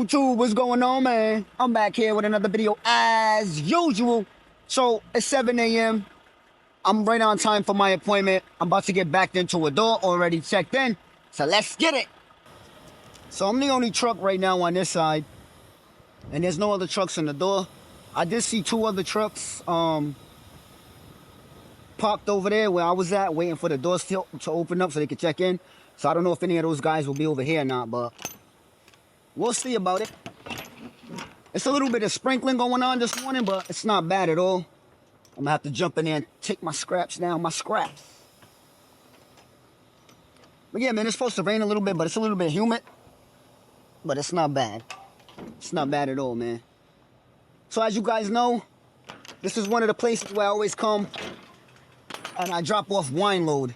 YouTube, what's going on, man? I'm back here with another video as usual. So it's 7 a.m. I'm right on time for my appointment. I'm about to get backed into a door, already checked in. So let's get it. So I'm the only truck right now on this side, and there's no other trucks in the door. I did see two other trucks parked over there where I was at, waiting for the doors to open up so they could check in. So I don't know if any of those guys will be over here or not, but we'll see about it. It's a little bit of sprinkling going on this morning, but it's not bad at all. I'm gonna have to jump in there and take my scraps now, my scraps. But yeah, man, it's supposed to rain a little bit, but it's a little bit humid. But it's not bad. It's not bad at all, man. So as you guys know, this is one of the places where I always come and I drop off wine load.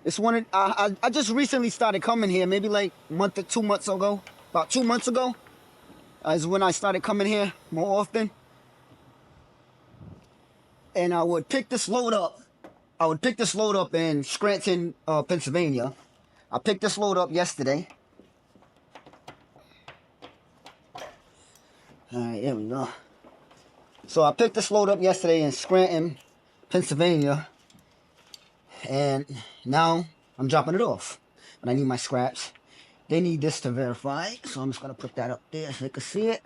It's one of, I just recently started coming here, maybe like a month or 2 months ago. About 2 months ago is when I started coming here more often. And I would pick this load up. I would pick this load up in Scranton, Pennsylvania. I picked this load up yesterday. Alright, here we go. So I picked this load up yesterday in Scranton, Pennsylvania. And now I'm dropping it off. But I need my scraps. They need this to verify. So I'm just going to put that up there so they can see it.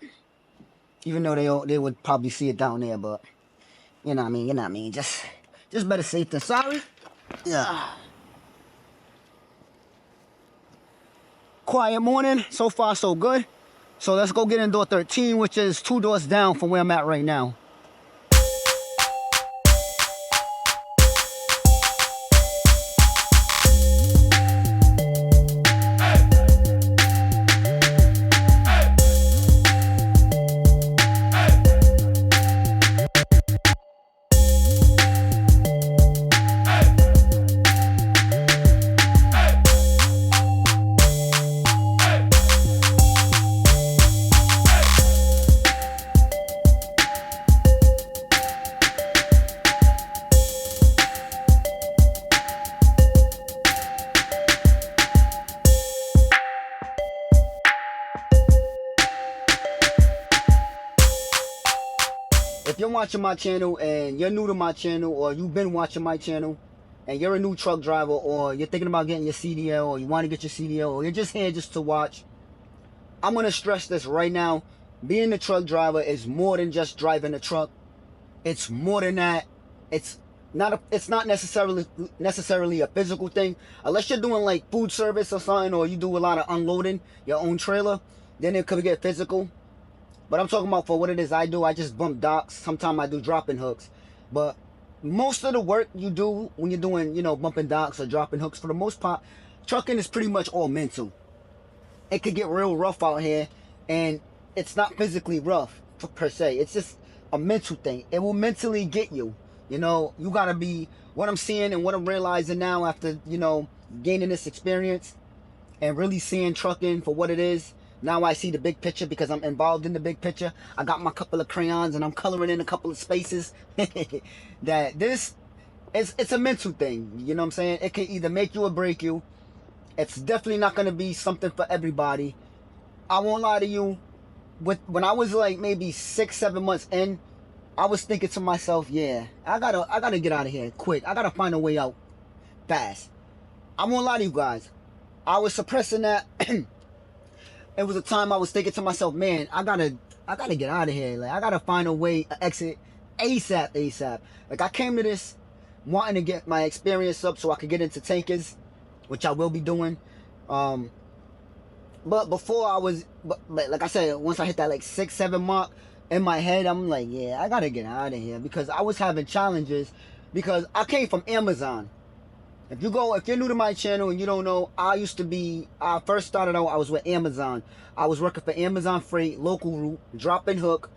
Even though they would probably see it down there, but you know what I mean, you know what I mean. Just better safe than sorry. Yeah. Quiet morning. So far, so good. So let's go get in door 13, which is 2 doors down from where I'm at right now. If you're watching my channel and you're new to my channel, or you've been watching my channel and you're a new truck driver, or you're thinking about getting your CDL, or you want to get your CDL, or you're just here just to watch, I'm going to stress this right now. Being a truck driver is more than just driving a truck. It's more than that. It's not necessarily a physical thing. Unless you're doing like food service or something, or you do a lot of unloading your own trailer, then it could get physical. But I'm talking about for what it is I do. I just bump docks. Sometimes I do dropping hooks. But most of the work you do when you're doing, you know, bumping docks or dropping hooks, for the most part, trucking is pretty much all mental. It could get real rough out here, and it's not physically rough per se. It's just a mental thing. It will mentally get you. You know, you got to be, what I'm seeing and what I'm realizing now after, you know, gaining this experience and really seeing trucking for what it is. Now I see the big picture because I'm involved in the big picture. I got my couple of crayons and I'm coloring in a couple of spaces. That this it's a mental thing. You know what I'm saying? It can either make you or break you. It's definitely not going to be something for everybody. I won't lie to you. When I was like maybe 6-7 months in, I was thinking to myself, yeah, I gotta get out of here quick. I gotta find a way out fast. I won't lie to you guys. I was suppressing that. It was a time I was thinking to myself, man, I gotta get out of here. Like, I gotta find a way, exit ASAP. Like, I came to this wanting to get my experience up so I could get into tankers, which I will be doing. But before I was, like I said, once I hit that like 6-7 mark in my head, I'm like, yeah, I gotta get out of here, because I was having challenges because I came from Amazon. If you're new to my channel and you don't know, I first started out, I was with Amazon. I was working for Amazon Freight, local route, dropping hook.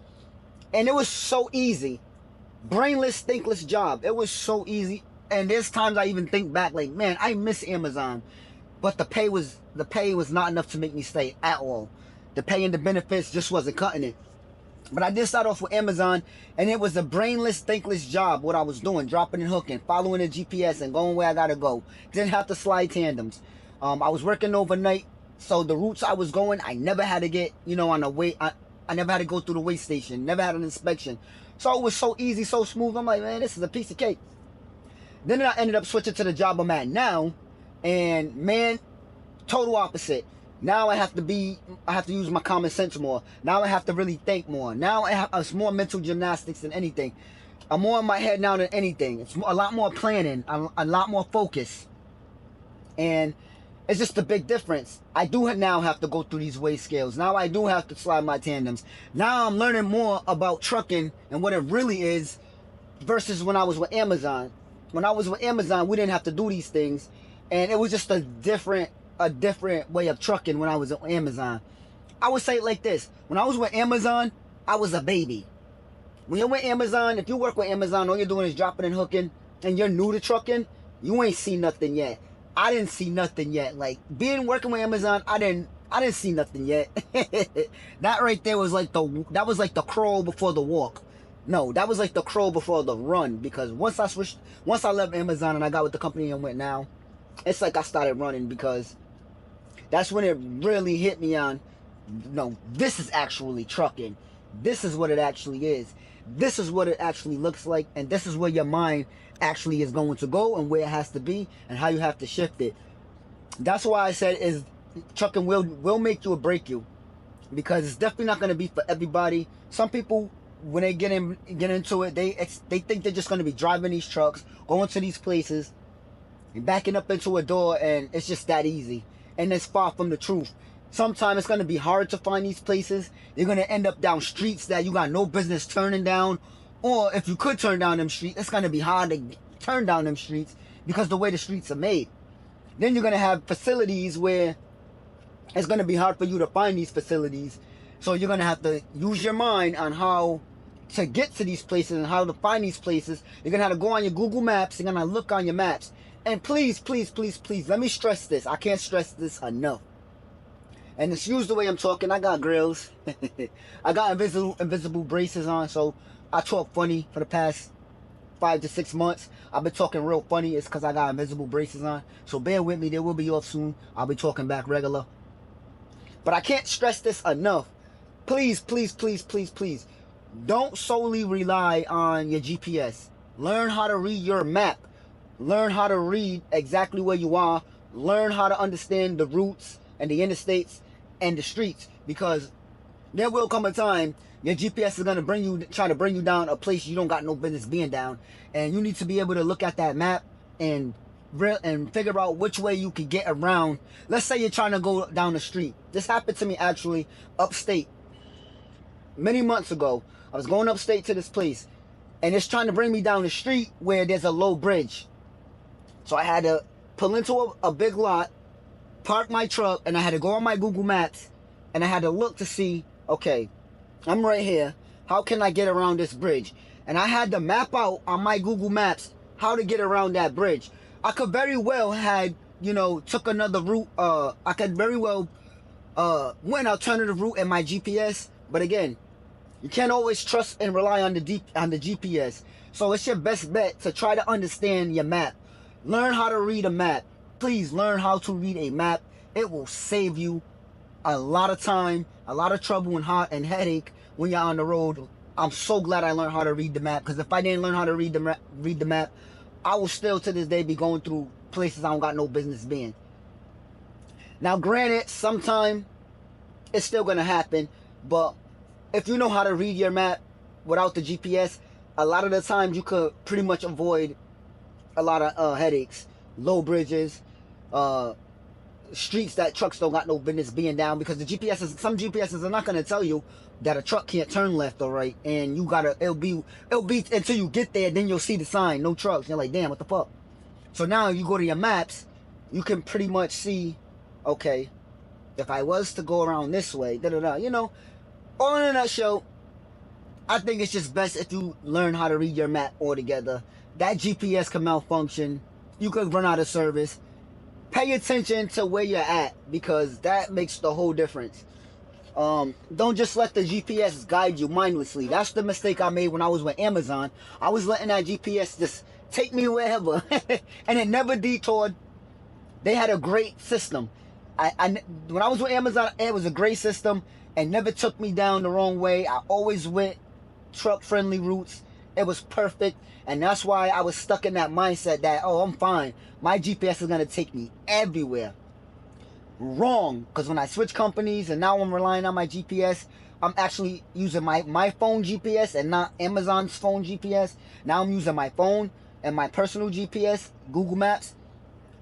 And it was so easy. Brainless, thinkless job. It was so easy. And there's times I even think back like, man, I miss Amazon. But the pay was not enough to make me stay at all. The pay and the benefits just wasn't cutting it. But I did start off with Amazon, and it was a brainless, thankless job, what I was doing, dropping and hooking, following the GPS and going where I gotta go. Didn't have to slide tandems. I was working overnight So the routes I was going, I never had to get, on the way. I never had to go through the weigh station. Never had an inspection. So it was so easy, so smooth. I'm like, man, this is a piece of cake. Then I ended up switching to the job I'm at now, and man, total opposite. Now I have to use my common sense more. Now I have to really think more. Now it's more mental gymnastics than anything. I'm more in my head now than anything. It's a lot more planning, a lot more focus. And it's just a big difference. I do now have to go through these weigh scales. Now I do have to slide my tandems. Now I'm learning more about trucking and what it really is versus when I was with Amazon. When I was with Amazon, we didn't have to do these things. And it was just a different way of trucking when I was at Amazon. I would say it like this. When I was with Amazon, I was a baby. When you're with Amazon, if you work with Amazon, all you're doing is dropping and hooking, and you're new to trucking, you ain't seen nothing yet. I didn't see nothing yet. Like, working with Amazon, I didn't see nothing yet. That right there was like the crawl before the walk. No, that was like the crawl before the run, because once I left Amazon and I got with the company I'm with now, it's like I started running, because that's when it really hit me on, no, this is actually trucking. This is what it actually is. This is what it actually looks like, and this is where your mind actually is going to go, and where it has to be, and how you have to shift it. That's why I said is trucking will make you or break you, because it's definitely not going to be for everybody. Some people, when they get into it, they think they're just going to be driving these trucks, going to these places, and backing up into a door, and it's just that easy. And it's far from the truth. Sometimes it's going to be hard to find these places. You're going to end up down streets that you got no business turning down. Or if you could turn down them streets, it's going to be hard to turn down them streets because the way the streets are made. Then you're going to have facilities where it's going to be hard for you to find these facilities. So you're going to have to use your mind on how to get to these places and how to find these places. You're going to have to go on your Google Maps. You're going to look on your maps. And please, please, please, please, let me stress this. I can't stress this enough. And excuse the way I'm talking. I got grills. I got invisible braces on, so I talk funny for the past 5 to 6 months. I've been talking real funny. It's because I got invisible braces on. So bear with me. They will be off soon. I'll be talking back regular. But I can't stress this enough. Please, please, please, please, please, don't solely rely on your GPS. Learn how to read your map. Learn how to read exactly where you are. Learn how to understand the routes and the interstates and the streets, because there will come a time your GPS is going to try to bring you down a place you don't got no business being down, and you need to be able to look at that map and figure out which way you can get around. Let's say you're trying to go down the street. This happened to me actually upstate many months ago. I was going upstate to this place, and it's trying to bring me down the street where there's a low bridge. So I had to pull into a big lot, park my truck, and I had to go on my Google Maps, and I had to look to see, okay, I'm right here. How can I get around this bridge? And I had to map out on my Google Maps how to get around that bridge. I could very well had, took another route. I could very well went an alternative route in my GPS. But again, you can't always trust and rely on the GPS. So it's your best bet to try to understand your map. Learn how to read a map. Please learn how to read a map. It will save you a lot of time, a lot of trouble and headache when you're on the road. I'm so glad I learned how to read the map, because if I didn't learn how to read the map, I will still to this day be going through places I don't got no business being. Now, granted, sometime it's still gonna happen, but if you know how to read your map without the GPS, a lot of the times you could pretty much avoid a lot of headaches, low bridges, streets that trucks don't got no business being down, because some GPSs are not going to tell you that a truck can't turn left or right, and it'll be until you get there, then you'll see the sign, no trucks. You're like, damn, what the fuck? So now you go to your maps, you can pretty much see, okay, if I was to go around this way, all in a nutshell, I think it's just best if you learn how to read your map altogether. That GPS can malfunction. You could run out of service. Pay attention to where you're at, because that makes the whole difference. Don't just let the GPS guide you mindlessly. That's the mistake I made when I was with Amazon. I was letting that GPS just take me wherever, and it never detoured. They had a great system. when I was with Amazon, it was a great system and never took me down the wrong way. I always went truck friendly routes. It was perfect, and that's why I was stuck in that mindset that, oh, I'm fine, my GPS is gonna take me everywhere. Wrong, because when I switched companies and now I'm relying on my GPS, I'm actually using my phone GPS and not Amazon's phone GPS. Now I'm using my phone and my personal GPS, Google Maps.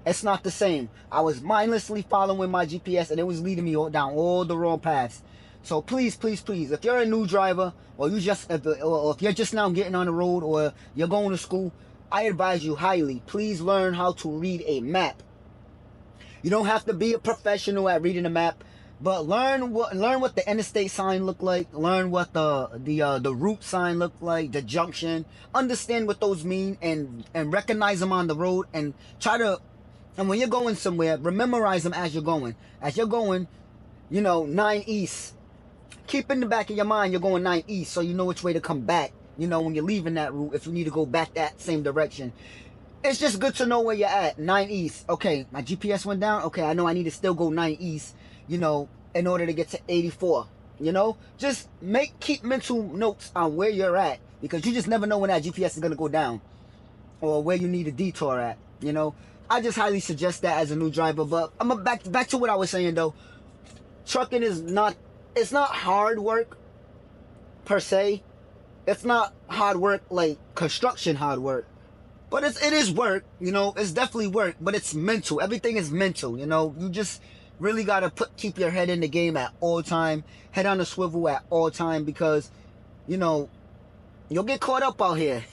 It's not the same. I was mindlessly following my GPS and it was leading me down all the wrong paths. So please, please, please, if you're a new driver or if you're just now getting on the road or you're going to school, I advise you highly, please learn how to read a map. You don't have to be a professional at reading a map, but learn what the interstate sign look like. Learn what the route sign look like, the junction. Understand what those mean and recognize them on the road and try to. And when you're going somewhere, memorize them as you're going. As you're going, 9 east. Keep in the back of your mind you're going 9 east, so you know which way to come back. When you're leaving that route, if you need to go back that same direction. It's just good to know where you're at. 9 east. Okay, my GPS went down. Okay, I know I need to still go 9 east, in order to get to 84. Just keep mental notes on where you're at, because you just never know when that GPS is going to go down or where you need a detour at. I just highly suggest that as a new driver. But I'm back to what I was saying though. Trucking it's not hard work per se. It's not hard work like construction hard work. But it is work, it's definitely work, but it's mental. Everything is mental, you just really gotta keep your head in the game at all time, head on the swivel at all time, because, you'll get caught up out here.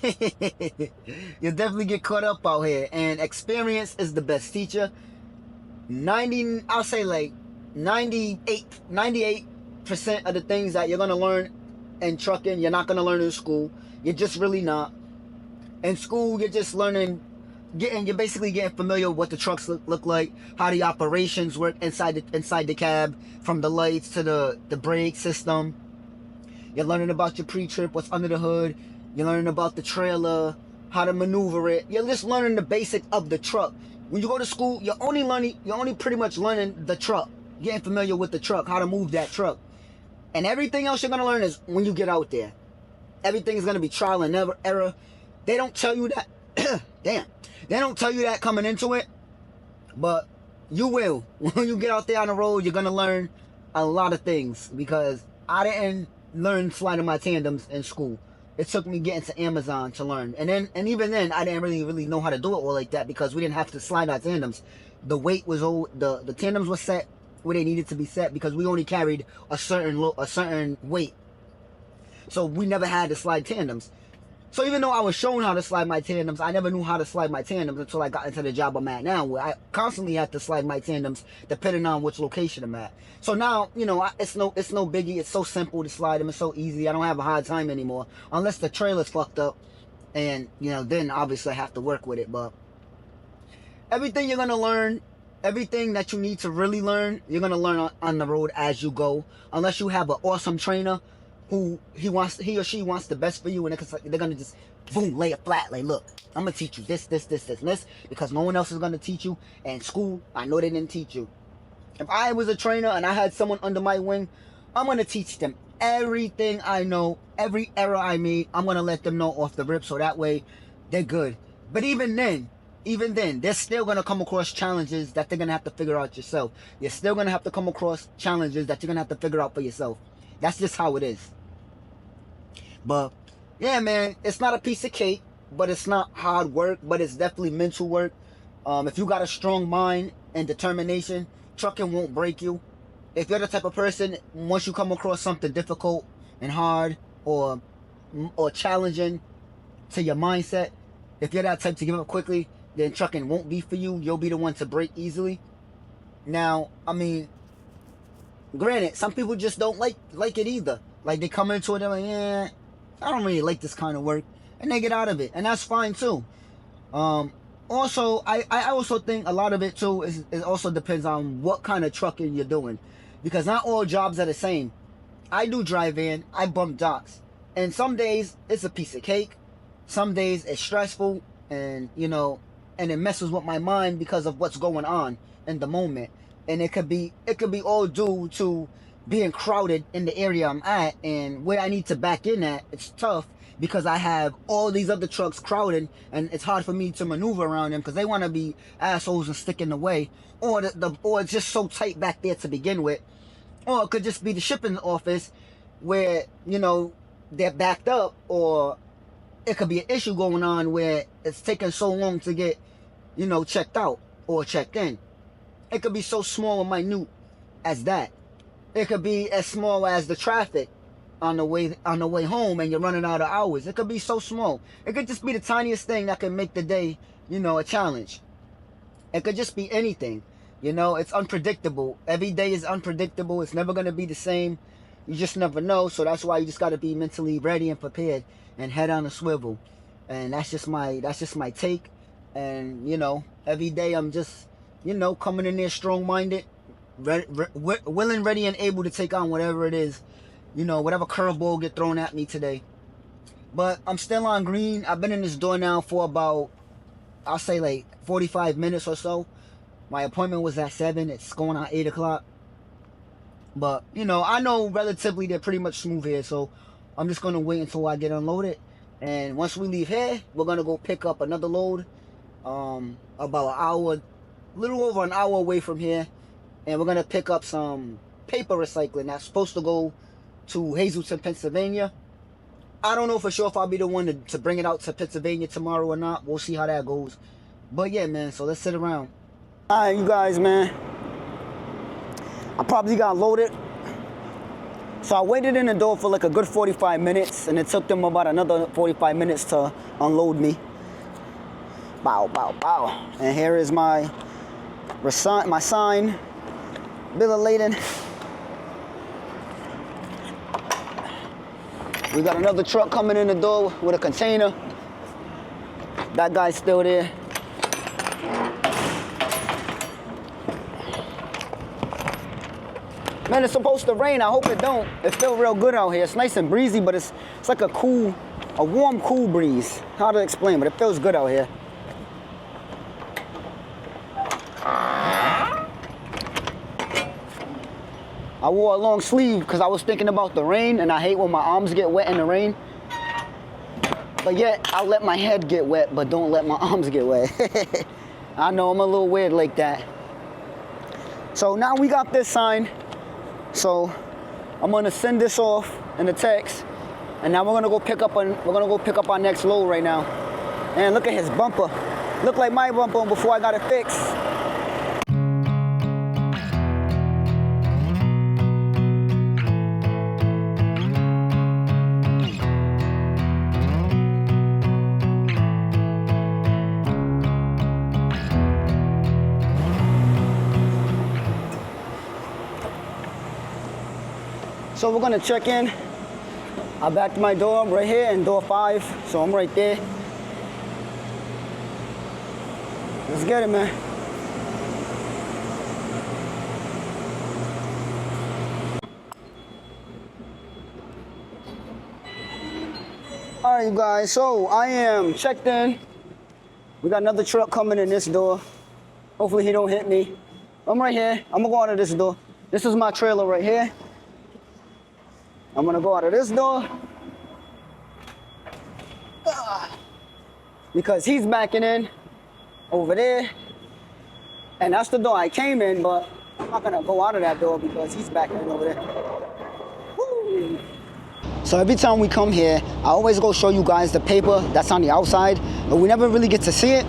You'll definitely get caught up out here, and experience is the best teacher. I'll say like 98% of the things that you're gonna learn in trucking, you're not gonna learn in school. You're just really not. In school, you're just learning, you're basically getting familiar with what the trucks look like, how the operations work inside the cab, from the lights to the brake system. You're learning about your pre-trip, what's under the hood. You're learning about the trailer, how to maneuver it. You're just learning the basics of the truck. When you go to school, you're only pretty much learning the truck, getting familiar with the truck, how to move that truck. And everything else you're gonna learn is when you get out there. Everything is gonna be trial and error. They don't tell you that. Damn. They don't tell you that coming into it. But you will. When you get out there on the road, you're going to learn a lot of things. Because I didn't learn sliding my tandems in school. It took me getting to Amazon to learn. And even then, I didn't really know how to do it all like that, because we didn't have to slide our tandems. The weight was the tandems were set where they needed to be set, because we only carried a certain weight. So we never had to slide tandems. So even though I was shown how to slide my tandems, I never knew how to slide my tandems until I got into the job I'm at now, where I constantly have to slide my tandems depending on which location I'm at. So now, it's no biggie. It's so simple to slide them. It's so easy. I don't have a hard time anymore, unless the trailer's fucked up, and then obviously I have to work with it. But everything you're gonna learn, everything that you need to really learn, you're gonna learn on the road as you go, unless you have an awesome trainer who he or she wants the best for you, and they're gonna just boom, lay it flat, like, look, I'm gonna teach you this, and this, because no one else is gonna teach you. And school, I know they didn't teach you. If I was a trainer and I had someone under my wing, I'm gonna teach them everything I know, every error I made. I'm gonna let them know off the rip, so that way they're good. But even then, they're still gonna come across challenges that they're gonna have to figure out yourself. You're still gonna have to come across challenges that you're gonna have to figure out for yourself. That's just how it is. But yeah, man, it's not a piece of cake, but it's not hard work, but it's definitely mental work. If you got a strong mind and determination, trucking won't break you. If you're the type of person, once you come across something difficult and hard or challenging to your mindset, if you're that type to give up quickly, then trucking won't be for you. You'll be the one to break easily. Now, I mean, granted, some people just don't like it either. Like, they come into it, they're like, yeah, I don't really like this kind of work, and they get out of it, and that's fine too. Also, I also think a lot of it too is also depends on what kind of trucking you're doing, because not all jobs are the same. I do drive in, I bump docks, and some days it's a piece of cake, some days it's stressful, and and it messes with my mind because of what's going on in the moment. and it could be all due to being crowded in the area I'm at, and where I need to back in at, it's tough because I have all these other trucks crowded, and it's hard for me to maneuver around them because they want to be assholes and stick in the way, or or it's just so tight back there to begin with, or it could just be the shipping office where, you know, they're backed up, or it could be an issue going on where it's taking so long to get, you know, checked out or checked in. It could be so small and minute as that. It could be as small as the traffic on the way home and you're running out of hours. It could be so small. It could just be the tiniest thing that can make the day, you know, a challenge. It could just be anything. You know, it's unpredictable. Every day is unpredictable. It's never going to be the same. You just never know. So that's why you just got to be mentally ready and prepared and head on a swivel. And that's just my take. And, you know, every day I'm just, you know, coming in there strong-minded, willing, ready, and able to take on whatever it is, you know, whatever curveball get thrown at me today. But I'm still on green. I've been in this door now for about, I'll say like 45 minutes or so. My appointment was at 7. It's going on 8 o'clock. But, you know, I know relatively they're pretty much smooth here. So I'm just going to wait until I get unloaded. And once we leave here, we're going to go pick up another load. About an hour, a little over an hour away from here. And we're going to pick up some paper recycling that's supposed to go to Hazleton, Pennsylvania. I don't know for sure if I'll be the one to bring it out to Pennsylvania tomorrow or not. We'll see how that goes. But yeah, man, so let's sit around. Alright, you guys, man. I probably got loaded. So I waited in the door for like a good 45 minutes, and it took them about another 45 minutes to unload me. Bow, bow, bow. And here is my sign, bill of lading. We got another truck coming in the door with a container. That guy's still there. Man, it's supposed to rain. I hope it don't. It feels real good out here. It's nice and breezy, but it's like a warm, cool breeze. How to explain, but it feels good out here. I wore a long sleeve because I was thinking about the rain, and I hate when my arms get wet in the rain. But yet, I'll let my head get wet, but don't let my arms get wet. I know, I'm a little weird like that. So now we got this sign. So I'm gonna send this off in the text, and now we're gonna go pick up our next load right now. And look at his bumper. Look like my bumper before I got it fixed. So we're gonna check in. I backed my door right here in door 5, so I'm right there. Let's get it, man. All right, you guys, so I am checked in. We got another truck coming in this door. Hopefully he don't hit me. I'm right here. I'm gonna go out of this door. This is my trailer right here. I'm gonna go out of this door because he's backing in over there, and that's the door I came in, but I'm not gonna go out of that door because he's backing in over there. Woo. So every time we come here, I always go show you guys the paper that's on the outside, but we never really get to see it.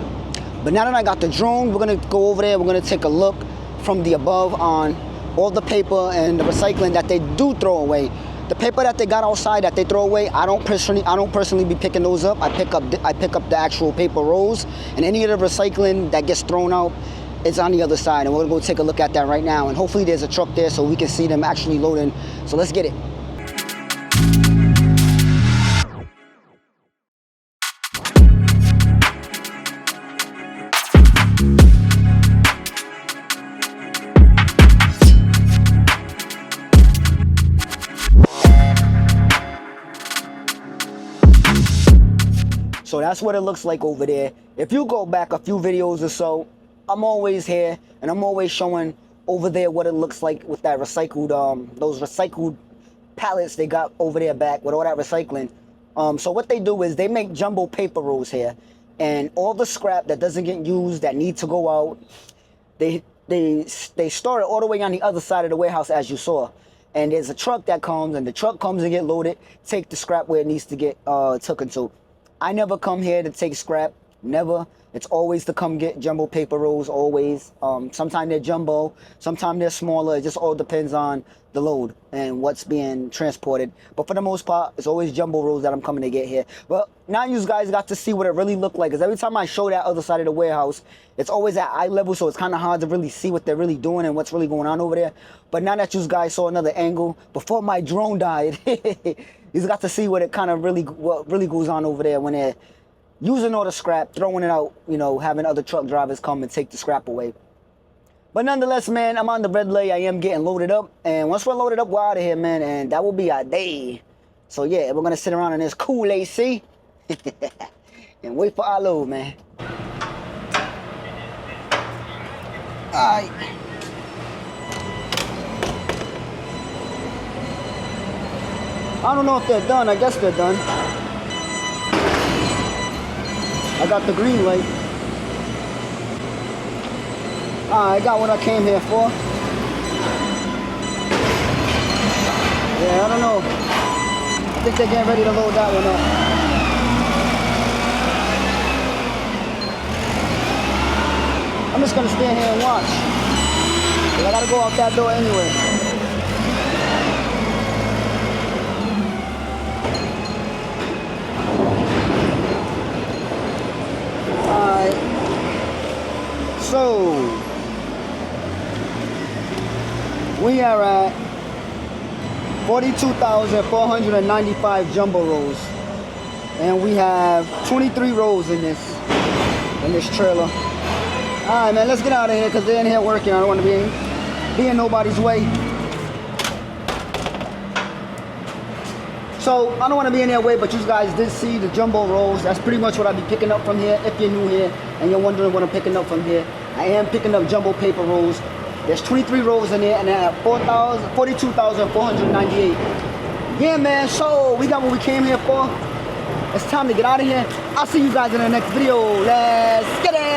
But now that I got the drone, we're gonna go over there, we're gonna take a look from the above on all the paper and the recycling that they do throw away. The paper that they got outside that they throw away, I don't personally be picking those up. I pick up the actual paper rolls, and any of the recycling that gets thrown out is on the other side. And we're gonna go take a look at that right now. And hopefully there's a truck there so we can see them actually loading. So let's get it. So that's what it looks like over there. If you go back a few videos or so, I'm always here and I'm always showing over there what it looks like with that recycled, those recycled pallets they got over there back with all that recycling. So what they do is they make jumbo paper rolls here, and all the scrap that doesn't get used, that need to go out, they store it all the way on the other side of the warehouse, as you saw. And there's a truck that comes, and the truck comes and get loaded, take the scrap where it needs to get taken to. I never come here to take scrap, never. It's always to come get jumbo paper rolls, always. Sometimes they're jumbo, sometimes they're smaller. It just all depends on the load and what's being transported. But for the most part, it's always jumbo rolls that I'm coming to get here. But now you guys got to see what it really looked like. Because every time I show that other side of the warehouse, it's always at eye level, so it's kind of hard to really see what they're really doing and what's really going on over there. But now that you guys saw another angle, before my drone died, you got to see what really goes on over there when they're using all the scrap, throwing it out, you know, having other truck drivers come and take the scrap away. But nonetheless, man, I'm on the red lay. I am getting loaded up. And once we're loaded up, we're out of here, man. And that will be our day. So, yeah, we're going to sit around in this cool AC and wait for our load, man. All right. I don't know if they're done. I guess they're done. I got the green light. I got what I came here for. Yeah, I don't know. I think they're getting ready to load that one up. I'm just gonna stand here and watch. I gotta go out that door anyway. Alright. So we are at 42,495 jumbo rolls, and we have 23 rolls in this trailer. All right, man, let's get out of here because they're in here working. I don't want to be in nobody's way. So I don't want to be in their way, but you guys did see the jumbo rolls. That's pretty much what I'll be picking up from here. If you're new here and you're wondering what I'm picking up from here, I am picking up jumbo paper rolls. There's 23 rolls in there, and they're at 42,498. Yeah, man, so we got what we came here for. It's time to get out of here. I'll see you guys in the next video. Let's get it!